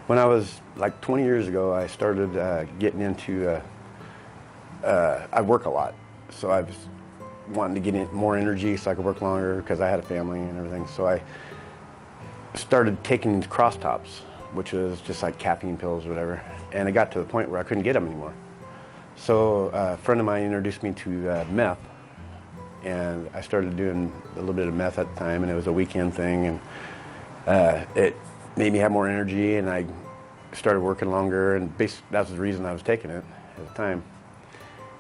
When I was like 20 years ago, I started getting into, I work a lot. So I was wanting to get in more energy so I could work longer because I had a family and everything. So I started taking cross-tops, which was just like caffeine pills or whatever. And it got to the point where I couldn't get them anymore. So a friend of mine introduced me to meth. And I started doing a little bit of meth at the time, and it was a weekend thing. And it made me have more energy, and I started working longer, and basically that was the reason I was taking it at the time.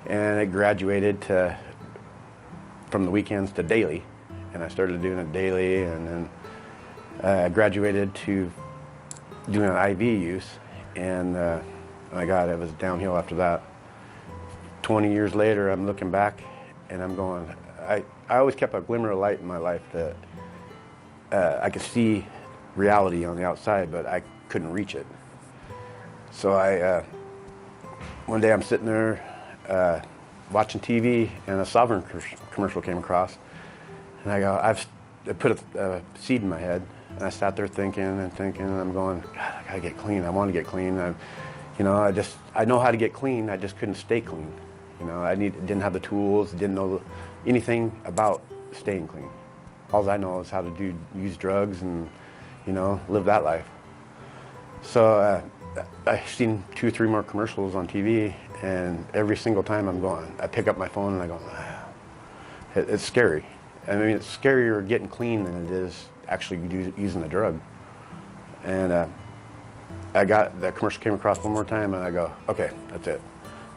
And it graduated from the weekends to daily, and I started doing it daily, and then I graduated to doing an IV use, and my God, it was downhill after that. 20 years later, I'm looking back, and I'm going, I always kept a glimmer of light in my life that I could see reality on the outside, but I couldn't reach it. So one day I'm sitting there watching TV, and a Sovereign commercial came across, and I go, it put a seed in my head, and I sat there thinking, and I'm going, God, I gotta get clean. I want to get clean. I know how to get clean. I just couldn't stay clean. I didn't have the tools, didn't know anything about staying clean. All I know is how to use drugs and, live that life. So I've seen 2 or 3 more commercials on TV, and every single time I pick up my phone and I go, it's scary. I mean, it's scarier getting clean than it is actually using the drug. And the commercial came across one more time, and I go, okay, that's it.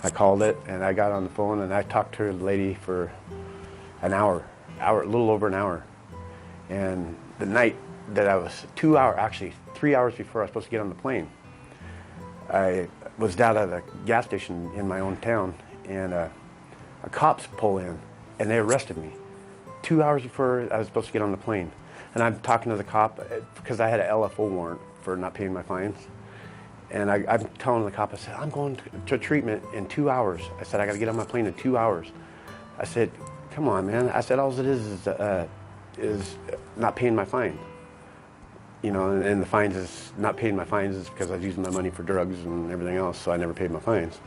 I called it, and I got on the phone, and I talked to the lady for an hour, a little over an hour. And the night that I was 3 hours before I was supposed to get on the plane, I was down at a gas station in my own town, and cops pull in, and they arrested me 2 hours before I was supposed to get on the plane. And I'm talking to the cop because I had an LFO warrant for not paying my fines. And I'm telling the cop, I said, I'm going to treatment in 2 hours. I said, I got to get on my plane in 2 hours. I said, come on, man. I said, all it is not paying my fine. And the fines is not paying my fines is because I was using my money for drugs and everything else, so I never paid my fines.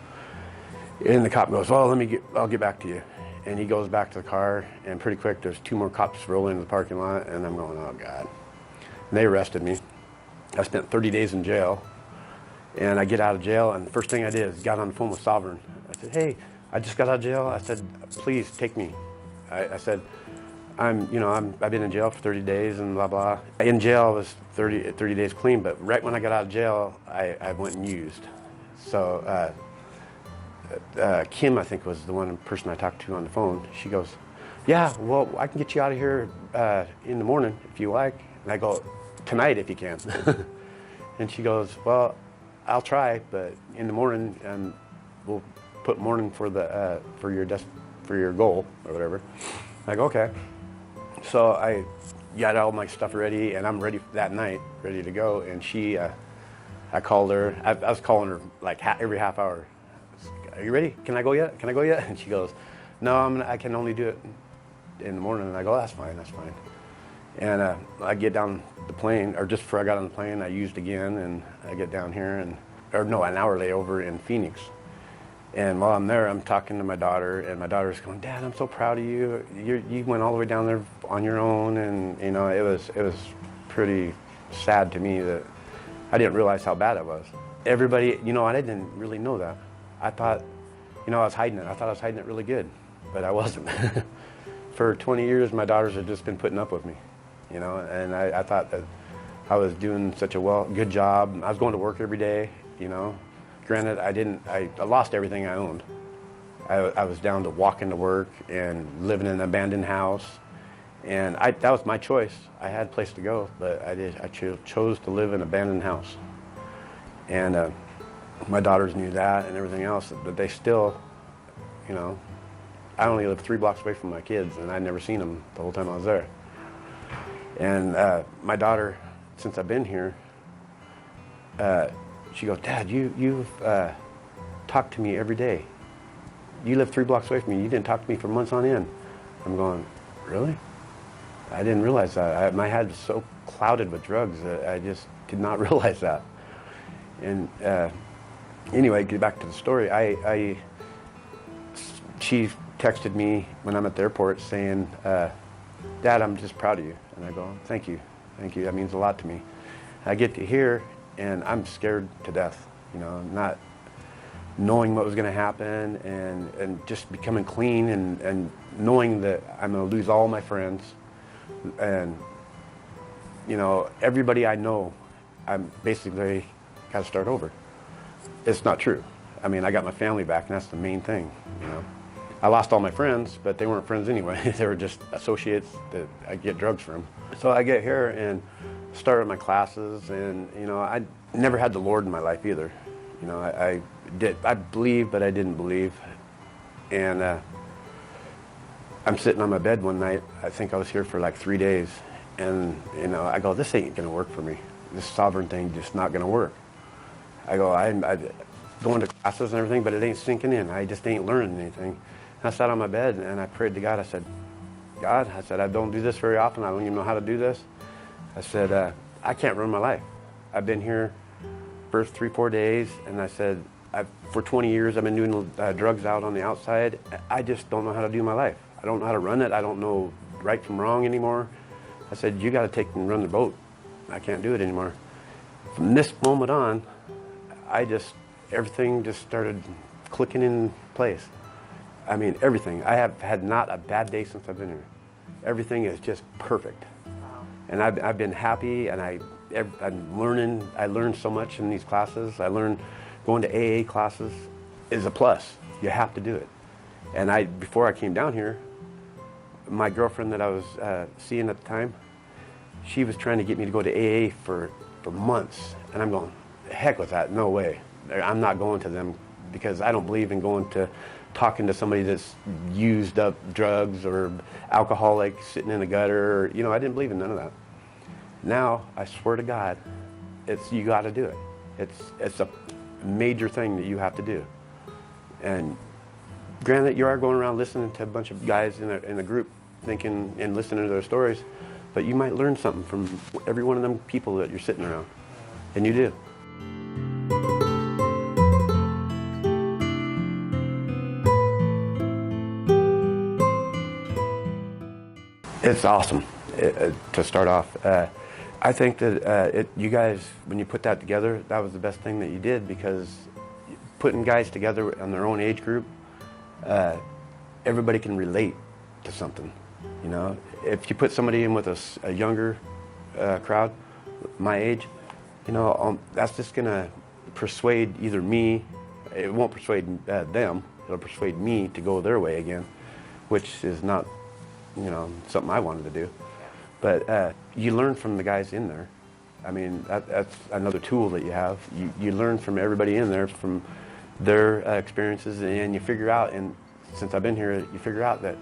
And the cop goes, well, I'll get back to you. And he goes back to the car, and pretty quick, there's 2 more cops rolling into the parking lot, and I'm going, oh, God. And they arrested me. I spent 30 days in jail. And I get out of jail, and the first thing I did is got on the phone with Sovereign. I said, hey, I just got out of jail. I said, please take me. I said, I've been in jail for 30 days and blah, blah. In jail, I was 30 days clean, but right when I got out of jail, I went and used. So Kim, I think, was the person I talked to on the phone. She goes, yeah, well, I can get you out of here in the morning if you like. And I go, tonight if you can. And she goes, well, I'll try, but in the morning, we'll put morning for your goal or whatever. I go, okay. So I got all my stuff ready, and I'm ready that night, ready to go. And I called her. I was calling her like every half hour. Are you ready? Can I go yet? Can I go yet? And she goes, no, I can only do it in the morning. And I go, oh, that's fine. And I get down the plane, or just before I got on the plane, I used again, and I get down here, an hour layover in Phoenix. And while I'm there, I'm talking to my daughter, and my daughter's going, Dad, I'm so proud of you. You went all the way down there on your own, and it was pretty sad to me that I didn't realize how bad it was. Everybody, I didn't really know that. I thought, I was hiding it. I thought I was hiding it really good, but I wasn't. For 20 years, my daughters have just been putting up with me. And I thought that I was doing such a good job. I was going to work every day, Granted, I lost everything I owned. I was down to walking to work and living in an abandoned house. And that was my choice. I had a place to go, but I chose to live in an abandoned house. And my daughters knew that and everything else, but they still, I only lived 3 blocks away from my kids, and I'd never seen them the whole time I was there. And my daughter, since I've been here, she goes, Dad, you've talked to me every day. You live 3 blocks away from me. You didn't talk to me for months on end. I'm going, really? I didn't realize that. My head was so clouded with drugs. I just did not realize that. And anyway, get back to the story. She texted me when I'm at the airport saying, Dad, I'm just proud of you. And I go, thank you, that means a lot to me. I get to here, and I'm scared to death, you know, not knowing what was going to happen, and just becoming clean, and knowing that I'm going to lose all my friends, and, you know, everybody I know, I'm basically got to start over. It's not true. I mean, I got my family back, and that's the main thing, you know. I lost all my friends, but they weren't friends anyway. They were just associates that I get drugs from. So I get here and started my classes, and, you know, I never had the Lord in my life either. You know, I believed, but I didn't believe. And I'm sitting on my bed one night. I think I was here for like 3 days. And, you know, I go, this ain't going to work for me. This sovereign thing just not going to work. I go, I'm going to classes and everything, but it ain't sinking in. I just ain't learning anything. And I sat on my bed and I prayed to God. I said, God, I said, I don't do this very often. I don't even know how to do this. I said, I can't run my life. I've been here first 3-4 days, and I said, for 20 years I've been doing drugs out on the outside. I just don't know how to do my life. I don't know how to run it. I don't know right from wrong anymore. I said, you got to take and run the boat. I can't do it anymore. From this moment on, everything just started clicking in place. I mean, everything. I have had not a bad day since I've been here. Everything is just perfect. And I've been happy, and I'm learning. I learned so much in these classes. I learned going to AA classes is a plus. You have to do it. And before I came down here, my girlfriend that I was seeing at the time, she was trying to get me to go to AA for months. And I'm going, heck with that, no way. I'm not going to them, because I don't believe in talking to somebody that's used up drugs or alcoholic sitting in the gutter. Or, you know, I didn't believe in none of that. Now, I swear to God, you got to do it. It's a major thing that you have to do. And granted, you are going around listening to a bunch of guys in a group thinking and listening to their stories, but you might learn something from every one of them people that you're sitting around. And you do. It's awesome to start off. I think that you guys, when you put that together, that was the best thing that you did, because putting guys together on their own age group, everybody can relate to something. You know, if you put somebody in with a younger crowd, my age, you know, that's just going to persuade either me. It won't persuade them. It'll persuade me to go their way again, which is not, you know, something I wanted to do. But you learn from the guys in there. I mean, that's another tool that you have. You learn from everybody in there, from their experiences, and you figure out, and since I've been here, you figure out that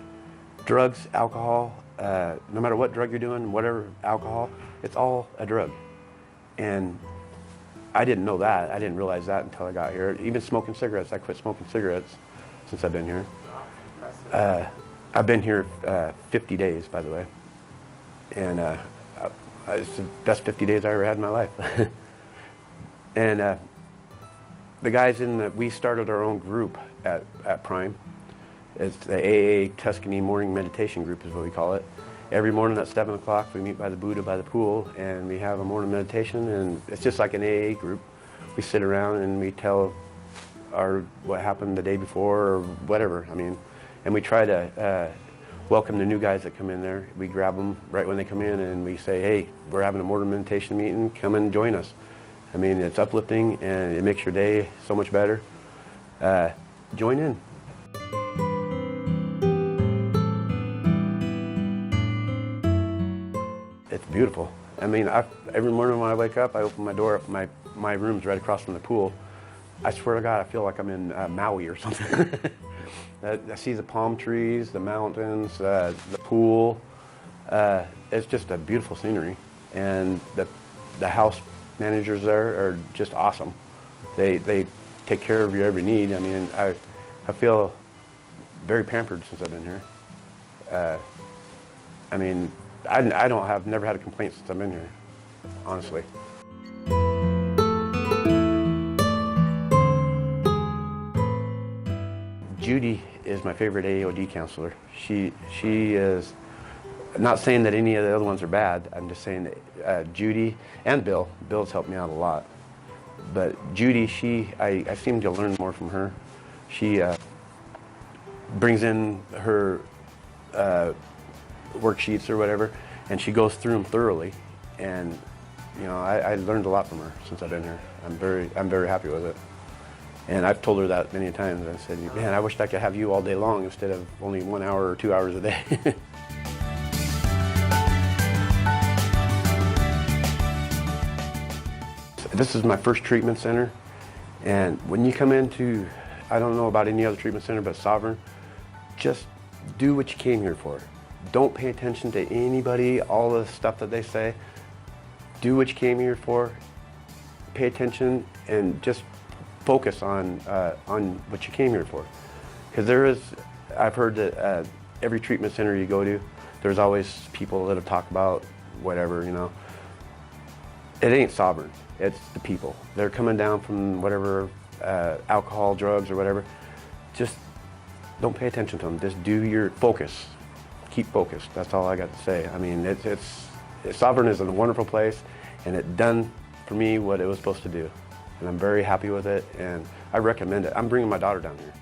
drugs, alcohol, no matter what drug you're doing, whatever alcohol, it's all a drug. And I didn't know that. I didn't realize that until I got here. Even smoking cigarettes, I quit smoking cigarettes since I've been here. I've been here 50 days, by the way. And it's the best 50 days I ever had in my life. And the guys we started our own group at Prime. It's the AA Tuscany Morning Meditation Group is what we call it. Every morning at 7 o'clock we meet by the Buddha by the pool, and we have a morning meditation, and it's just like an AA group. We sit around and we tell what happened the day before or whatever. I mean, and we try to welcome the new guys that come in there. We grab them right when they come in and we say, hey, we're having a morning meditation meeting, come and join us. I mean, it's uplifting and it makes your day so much better. Join in. It's beautiful. I mean, every morning when I wake up, I open my door up, my room's right across from the pool. I swear to God, I feel like I'm in Maui or something. I see the palm trees, the mountains, the pool. It's just a beautiful scenery. And the house managers there are just awesome. They take care of your every need. I mean, I feel very pampered since I've been here. I mean, I don't have, never had a complaint since I've been here, honestly. Judy is my favorite AOD counselor. She is, not saying that any of the other ones are bad, I'm just saying that Judy and Bill's helped me out a lot. But Judy, I seem to learn more from her. She brings in her worksheets or whatever, and she goes through them thoroughly. And you know, I learned a lot from her since I've been here. I'm very happy with it. And I've told her that many times. I said, man, I wish I could have you all day long instead of only 1 hour or 2 hours a day. This is my first treatment center. And when you come into, I don't know about any other treatment center, but Sovereign, just do what you came here for. Don't pay attention to anybody, all the stuff that they say. Do what you came here for. Pay attention and just focus on what you came here for. Because I've heard that every treatment center you go to, there's always people that have talked about whatever, you know. It ain't Sovereign, it's the people. They're coming down from whatever, alcohol, drugs, or whatever. Just don't pay attention to them. Just do your focus. Keep focused. That's all I got to say. I mean, Sovereign is a wonderful place, and it done for me what it was supposed to do. And I'm very happy with it, and I recommend it. I'm bringing my daughter down here.